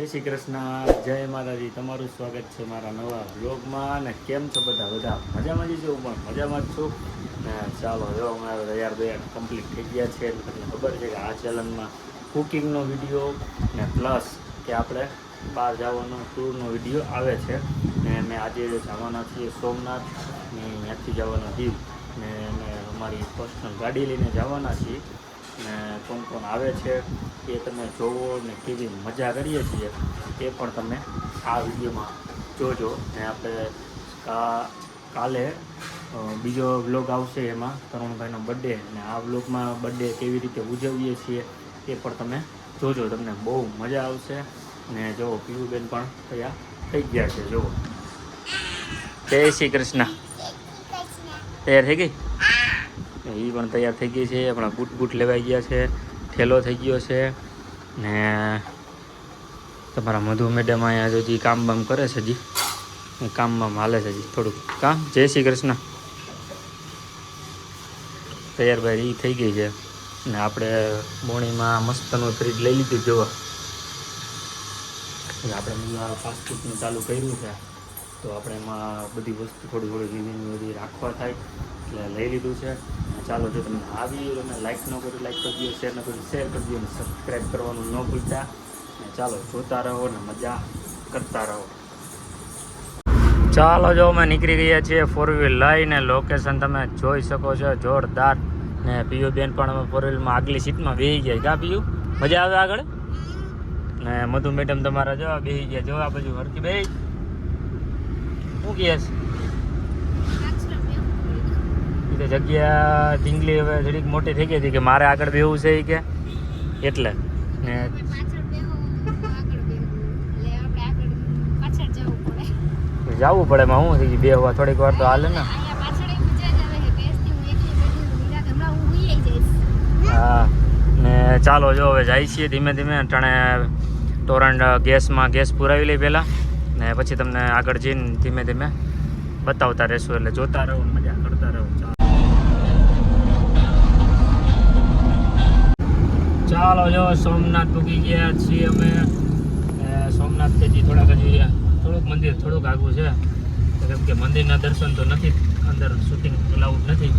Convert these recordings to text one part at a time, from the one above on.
જય શ્રી કૃષ્ણ, જય માતાજી. તમારું સ્વાગત છે મારા નવા બ્લોગમાં. અને કેમ છો બધા મજામાં જ છું, પણ મજામાં જ છું. ને ચાલો જો અમારે તૈયાર કમ્પ્લીટ થઈ ગયા છે. તમને ખબર છે કે આ ચેનલમાં કુકિંગનો વિડીયો ને પ્લસ કે આપણે બહાર જવાનો ટૂરનો વિડીયો આવે છે. ને અમે આજે જવાના છીએ સોમનાથ, ને ત્યાંથી જવાના દીવ, ને અમે અમારી પર્સનલ ગાડી લઈને જવાના છીએ. ને કોણ કોણ આવે છે એ તમે જોવો, ને કેવી મજા કરીએ છીએ એ પણ તમે આ વિડીયોમાં જોજો. ને આપણે કાલે બીજો વ્લોગ આવશે, એમાં તરુણભાઈનો બર્થડે, ને આ વ્લોગમાં બર્થડે કેવી રીતે ઉજવીએ છીએ એ પણ તમે જોજો. તમને બહુ મજા આવશે. ને જો પીયુબેન પણ તૈયાર થઈ ગયા છે. જુઓ, જય શ્રી કૃષ્ણ. તૈયાર થઈ ગઈ? એ પણ તૈયાર થઈ ગઈ છે. આપણા બૂટ લેવાઈ ગયા છે, ઠેલો થઈ ગયો છે. ને તમારા મધુ મેડમ અહીંયા હજી કામ બામ કરે છે, હજી કામમાં હાલે છે હજી થોડુંક કામ. જય શ્રી કૃષ્ણ. તૈયાર ભાઈ એ થઈ ગઈ છે. ને આપણે બોણીમાં મસ્તનું ફ્રીજ લઈ લીધું. જોવા આપણે ફાસ્ટફૂડનું ચાલુ કર્યું છે, તો આપણે એમાં બધી વસ્તુ થોડી બધી રાખવા થાય એટલે લઈ લીધું છે. ચાલો, જો તમને આ વિડીયો તમે લાઈક ન કર્યું લાઈક કરી દો, શેર ન કર્યું શેર કરી દો, અને સબસ્ક્રાઈબ કરવાનું ન ભૂલતા. ચાલો જોતા રહો ને મજા કરતા રહો. ચાલો, જો અમે નીકળી ગયા છીએ 4 વ્હીલ લઈને. લોકેશન તમે જોઈ શકો છો, જોરદાર. ને પીયુબેન પણ અમે 4 વ્હીલમાં આગલી સીટમાં બેસી ગયા. કા પીયુ, મજા આવે આગળ? ને મધુ મેડમ તમારા જો બેસી ગયા. જો આ બાજુ હરકી બે શું કહે છે? જગ્યા ઢીંગલી હવે થોડીક મોટી થઈ ગઈ હતી કે મારે આગળ બેવું છે એ કે એટલે. ને જવું પડે, એમાં શું થઈ ગયું, બે હવા થોડીક વાર તો હાલે ને. હા, ને ચાલો જો હવે જાય છીએ ધીમે ધીમે. અટાણે ટોરન્ટ ગેસ પુરાવી લઈ પહેલાં, ને પછી તમને આગળ જઈને ધીમે ધીમે બતાવતા રહેશું. એટલે જોતા રહો, મજા કરતા રહો. ચાલો જો સોમનાથ પૂકી ગયા છીએ અમે. સોમનાથ તેથી થોડુંક મંદિર થોડુંક આગું છે, કેમ કે મંદિરના દર્શન તો નથી, અંદર શૂટિંગ અલાઉડ નથી.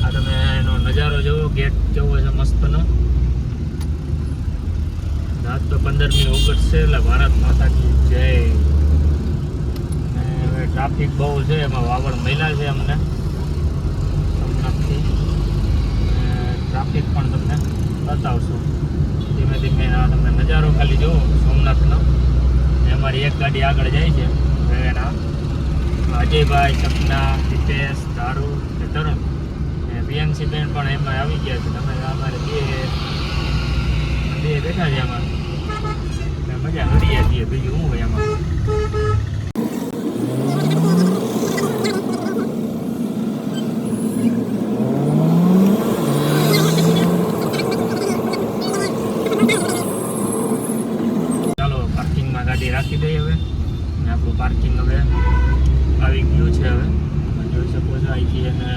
આ તમે એનો નજારો જોવો, ગેટ કેવો છે મસ્તનો. આજ તો 15મી ઓગસ્ટ છે, એટલે ભારત માતા કી જય. હવે ટ્રાફિક બહુ છે, એમાં વાવડ મહિલા છે અમને સોમનાથથી. ટ્રાફિક પણ તમને બતાવશું ધીમે ધીમે. તમે નજારો ખાલી જુઓ સોમનાથનો. અમારી એક ગાડી આગળ જાય છે, એના અજયભાઈ, સપના, દીપેશ, ધારુ, તરુણ, પ્રિયંશી બેન પણ એમાં આવી ગયા છે. તમે અમારે બે બેઠા છે એમાં, મજા કરીએ છીએ. બીજું શું હોય એમાં. ગાડી રાખી દઈએ હવે, ને આપણું પાર્કિંગ હવે આવી ગયું છે. હવે જોઈ શકો છો, અહીંથી એને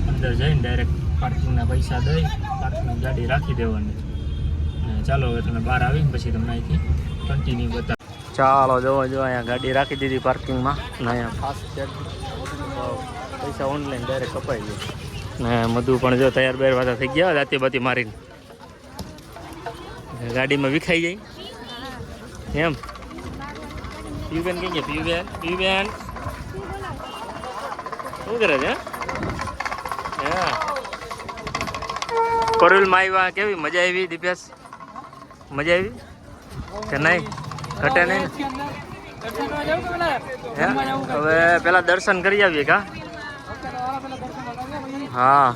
અંદર જઈને ડાયરેક્ટ પાર્કિંગના પૈસા દઈ પાર્કિંગ ગાડી રાખી દેવાની. ને ચાલો હવે તમે બહાર આવીને પછી તમને અહીંથી કન્ટિન્યુ બતાવો. ચાલો જો અહીંયા ગાડી રાખી દીધી પાર્કિંગમાં. ને અહીંયા ફાસ્ટ પૈસા ઓનલાઈન ડાયરેક્ટ કપાઈ ગયું. ને મધુ પણ જો તૈયાર બેર વાતા થઈ ગયા, રાતે બાતી મારીને ગાડીમાં વિખાઈ જાય એમ. પીયુબેન કઈ ગયા? પીયુબેન શું કરે છે? હા, 4 વ્હીલમાં આવ્યા. કેવી મજા આવી દીપેશ? મજા આવી કે નહીં? ઘટે નહીં? હવે પેલા દર્શન કરી આવીએ કા? હા.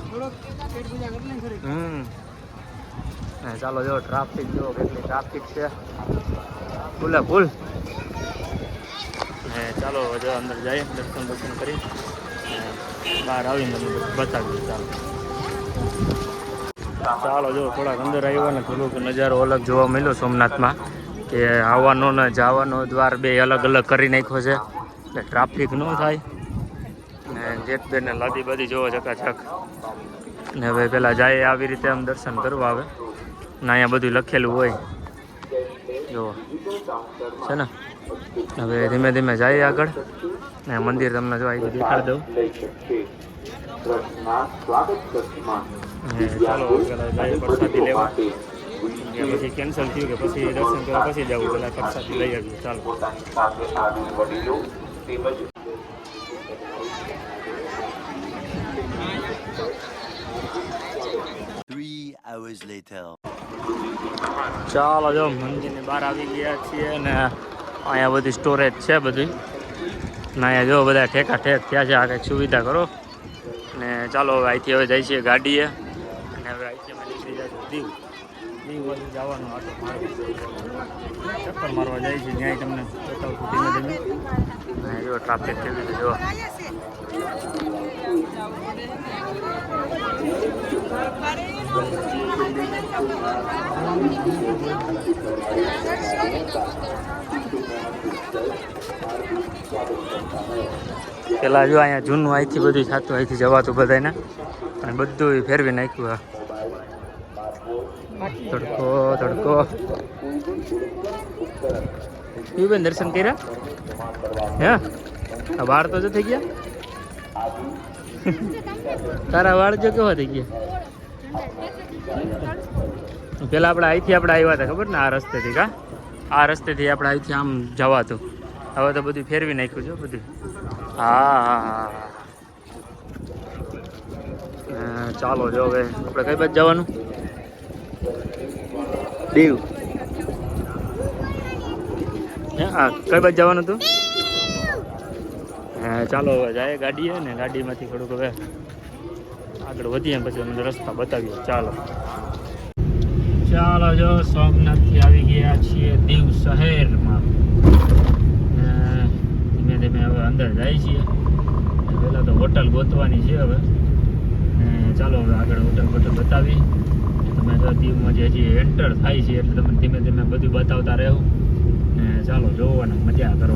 ચાલો જો ટ્રાફિક જો કેટલી ટ્રાફિક છે, ફૂલે ફૂલ. ને ચાલો જો અંદર જઈએ, દર્શન કરી બહાર આવીને તમને બતાવીએ. ચાલો ચાલો જો થોડાક અંદર આવ્યો ને થોડુંક નજારો અલગ જોવા મળ્યો સોમનાથમાં કે આવવાનો ને જવાનો દ્વાર બે અલગ અલગ કરી નાખ્યો છે એટલે ટ્રાફિક ન થાય ને જેટબેન ને લાદી બાદી જોવો ચકાચક ને હવે પેલા જાય આવી રીતે આમ દર્શન કરવા આવે ને અહીંયા બધું લખેલું હોય જુઓ છે ને હવે ધીમે ધીમે જઈએ આગળ ને મંદિર તમને જો આવી દેખાડી દઉં ચાલો પેલા જઈએ પ્રસાદી લેવા પછી કેન્સલ થયું કે પછી દર્શન કરવા પછી જવું પેલા પ્રસાદી લઈ આવ્યું ચાલો ચાલો જો મંદિરની બહાર આવી ગયા છીએ ને અહીંયા બધી સ્ટોરેજ છે બધી ને અહીંયા જો બધા ઠેકા ઠેક થયા છે આ કંઈક સુવિધા કરો ને ચાલો હવે અહીંથી હવે જાય છીએ ગાડીએ અને હવે અહીંથી અમે નીકળી જાય દીવ દીવ બાજુ જવાનું આટો ચક્કર મારવા જાય છે ત્યાં તમને બતાવું છું ધીમે ધીમે અને જો ટ્રાફિક કેવી છે જો પેલા જો અહીંયા જૂનું અહીંથી બધું થતું અહીંથી જવાતું બધાને અને બધું ફેરવી નાખ્યું તડકો તડકો એ બેન દર્શન કર્યા હે વાળ તો જો થઈ ગયા તારા વાળ જો કેવા થઈ ગયા પેલા આપણે અહીંથી આપણે આવ્યા હતા ખબર ને આ રસ્તેથી કા આ રસ્તેથી આપણે અહીંથી આમ જવાતું હવે તો બધું ફેરવી નાખ્યું છે બધું હા હા હા ચાલો જો હવે આપણે કઈ બાજુ જવાનું દીવ હા કઈ બાજુ જવાનું હતું હા ચાલો હવે જાય ગાડીએ ને ગાડીમાંથી થોડુંક હવે આગળ વધીએ પછી અમને રસ્તા બતાવીએ ચાલો ચાલો જો સોમનાથથી આવી ગયા છીએ દીવ શહેરમાં ધીમે ધીમે હવે અંદર જાય છીએ પહેલાં તો હોટલ ગોતવાની છે હવે ચાલો હવે આગળ હોટલ બતાવી તમે જો દીવમાં જે હજી એન્ટર થાય છે એટલે તમે ધીમે ધીમે બધું બતાવતા રહેવું ને ચાલો જોવાના મજા કરો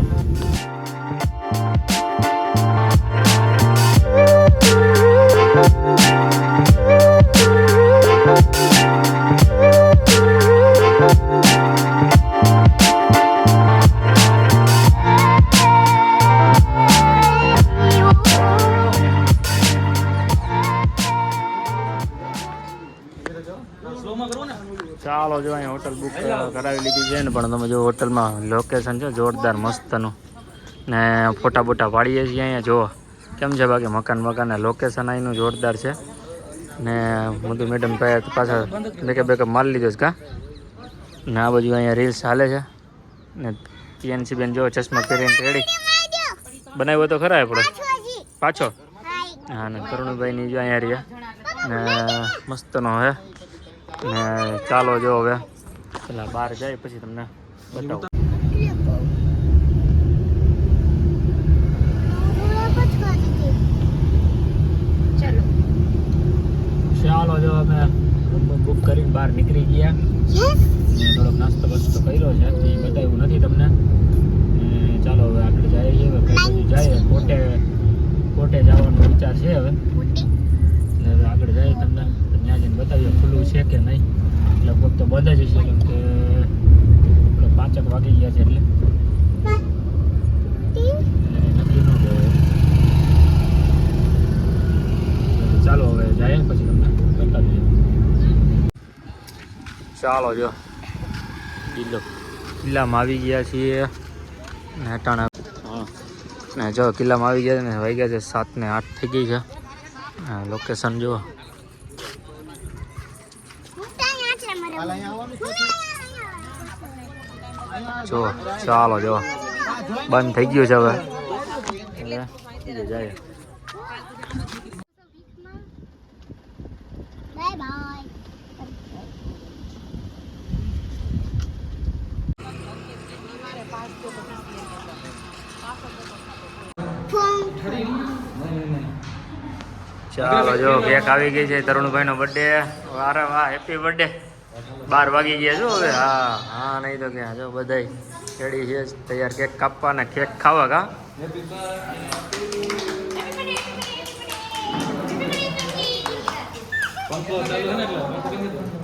ચાલો જો અહીંયા હોટલ બુક કરાવી લીધી છે ને પણ તમે જો હોટલમાં લોકેશન છે જોરદાર મસ્તનું ને ફોટા બોટા પાડીએ છીએ અહીંયા જુઓ કેમ છે બાકી મકાન લોકેશન અહીંનું જોરદાર છે ને મોદી મેડમ પાછળ બેકઅપ મારી લીધો છે કા ને આ બાજુ અહીંયા રીલ્સ ચાલે છે ને પીએનસી બેન જો ચશ્મા પહેરીને રેડી બનાવ્યો તો ખરા આપણે પાછો હા ને કરુણભાઈની જો અહીંયા રહ્યા ને મસ્તનો હે ને ચાલો જો હવે પેલા બહાર જાય પછી તમને બતાવું ચાલો જો અમે બુક કરીને બહાર નીકળી ગયા થોડોક નાસ્તો બસ્તો કર્યો છે એ બતાવ્યું નથી તમને ચાલો હવે આગળ જઈએ છીએ હવે જાય કોટે જવાનો વિચાર છે હવે હવે આગળ જાય તમને ત્યાં જઈને બતાવીએ ખુલ્લું છે કે નહીં લગભગ તો બધા જ છે કેમ કે 5 વાગી ગયા છે એટલે નક્કી ન કહેવાય ચાલો હવે જાય પછી તમને બતાવીએ ચાલો જો કિલ્લામાં આવી ગયા છીએ ને અટાણા ને જો કિલ્લામાં આવી ગયા ને વાગ્યા છે 7 ને 8 થઈ ગઈ છે લોકેશન જો જો ચાલો જો બંધ થઈ ગયું છે હવે જાય ચાલો જો કેક આવી ગઈ છે તરુણભાઈનો બર્થડે. વારે વાહ, હેપી બર્થડે. 12 વાગી ગયા છો હવે. હા હા, નહીં તો ક્યાં જો બધાય રેડી છે તૈયાર કેક કાપવા ને કેક ખાવા. કા પંખો ચાલુ છે ને એટલે